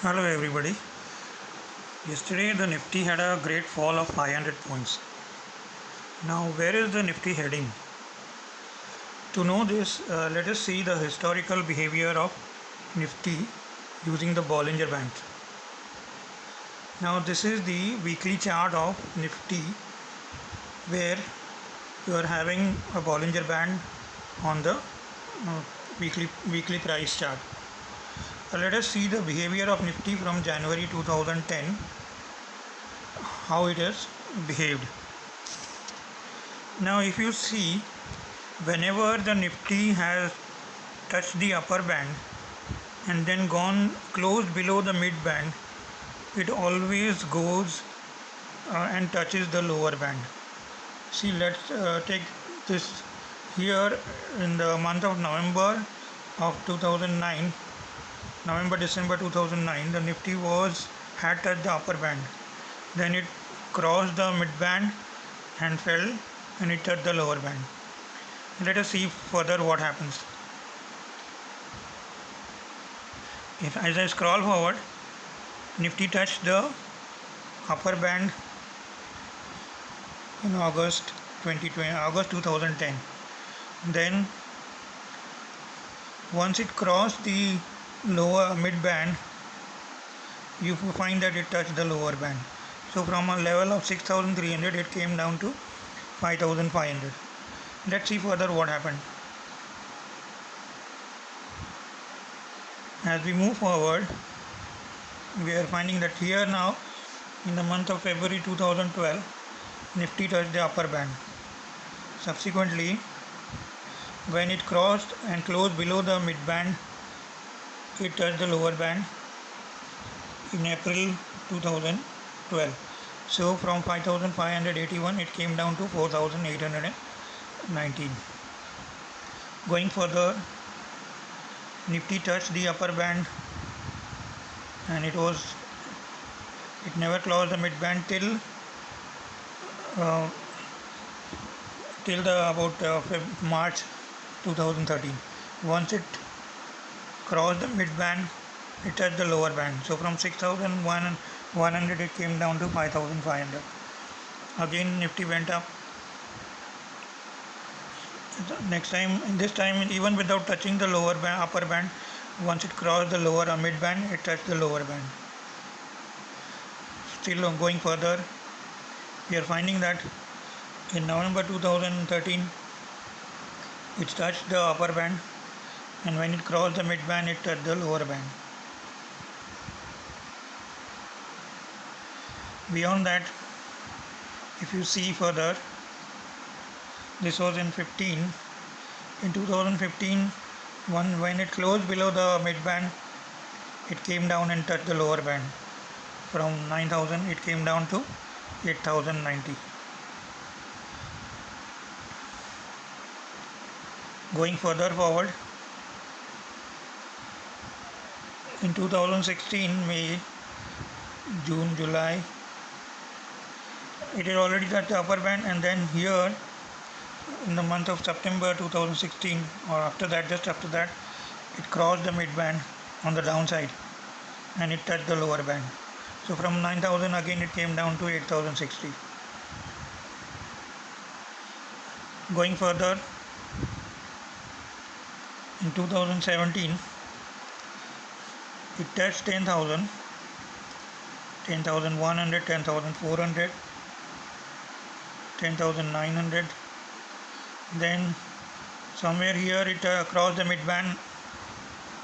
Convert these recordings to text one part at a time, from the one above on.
Hello everybody. Yesterday the Nifty had a great fall of 500 points. Now where is the Nifty heading? To know this, let us see the historical behavior of Nifty using the Bollinger Band. Now this is the weekly chart of Nifty where you are having a Bollinger Band on the weekly price chart. Let us see the behavior of Nifty from January 2010, how it has behaved. Now if you see, whenever the Nifty has touched the upper band and then gone close below the mid band, it always goes and touches the lower band. See, let's take this here in the month of November of 2009, December 2009, the Nifty had touched the upper band. Then it crossed the mid band and fell and it touched the lower band. Let us see further what happens. As I scroll forward, Nifty touched the upper band in August 2010. Then once it crossed the lower mid band, you find that it touched the lower band. So from a level of 6,300 it came down to 5,500. Let's see further what happened. As we move forward, we are finding that here now in the month of February 2012, Nifty touched the upper band. Subsequently, when it crossed and closed below the mid band, it touched the lower band in April 2012. So from 5,581 it came down to 4,819. Going further, Nifty touched the upper band and it never closed the mid band till about March 2013. Once it crossed the mid band, it touched the lower band. So from 6,100 it came down to 5,500. Again Nifty went up. This time even without touching the upper band, once it crossed the lower or mid band, it touched the lower band. Still going further, we are finding that in November 2013 it touched the upper band, and when it crossed the mid band it touched the lower band. Beyond that, if you see further, this was in 2015, when it closed below the mid band, it came down and touched the lower band. From 9,000 it came down to 8,090. Going further forward, in 2016 May, June, July, it had already touched the upper band, and then here in the month of September 2016, or just after that, it crossed the mid band on the downside and it touched the lower band. So from 9,000 again it came down to 8,060. Going further, in 2017 it touched 10,000, 10,100, 10,400, 10,900. Then somewhere here it crossed the mid band.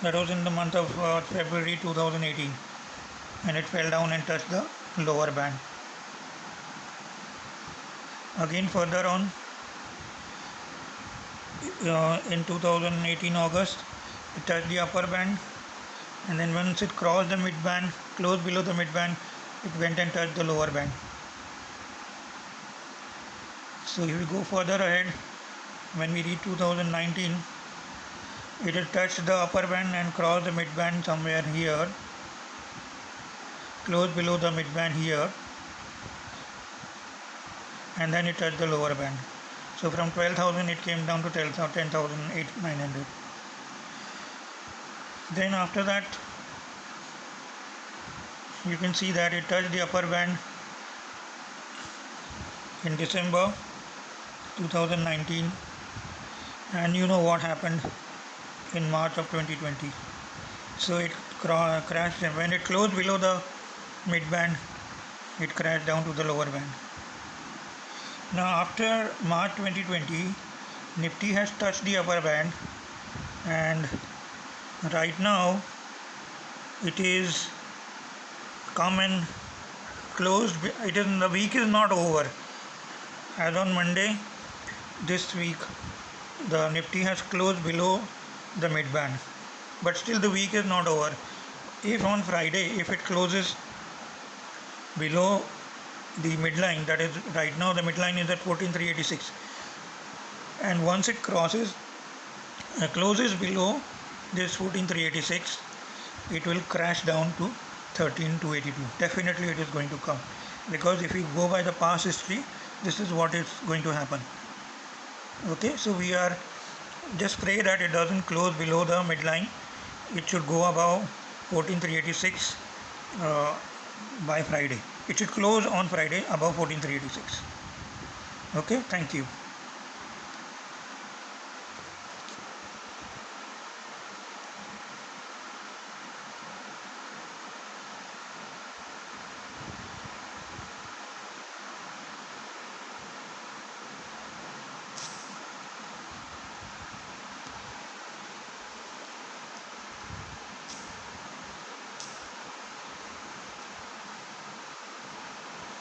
That was in the month of February 2018, and it fell down and touched the lower band. Again further on, in 2018 August, it touched the upper band, and then once it crossed the mid band, close below the mid band, it went and touched the lower band. So if we go further ahead, when we reach 2019, it had touched the upper band and crossed the mid band somewhere here, close below the mid band here, and then it touched the lower band. So from 12,000 it came down to 10,900. Then after that, you can see that it touched the upper band in December 2019, and you know what happened in March of 2020. So it crashed, and when it closed below the mid band, it crashed down to the lower band. Now after March 2020, Nifty has touched the upper band, and right now it is come and closed. It is, the week is not over. As on Monday this week, the Nifty has closed below the mid band, but still the week is not over. If on Friday, if it closes below the midline, that is right now the midline is at 14,386, and once it crosses closes below this 14,386, it will crash down to 13,282. Definitely it is going to come, because if you go by the past history, this is what is going to happen. Okay, so we are just pray that it doesn't close below the midline. It should go above 14,386 by Friday. It should close on Friday above 14,386. Okay, thank you.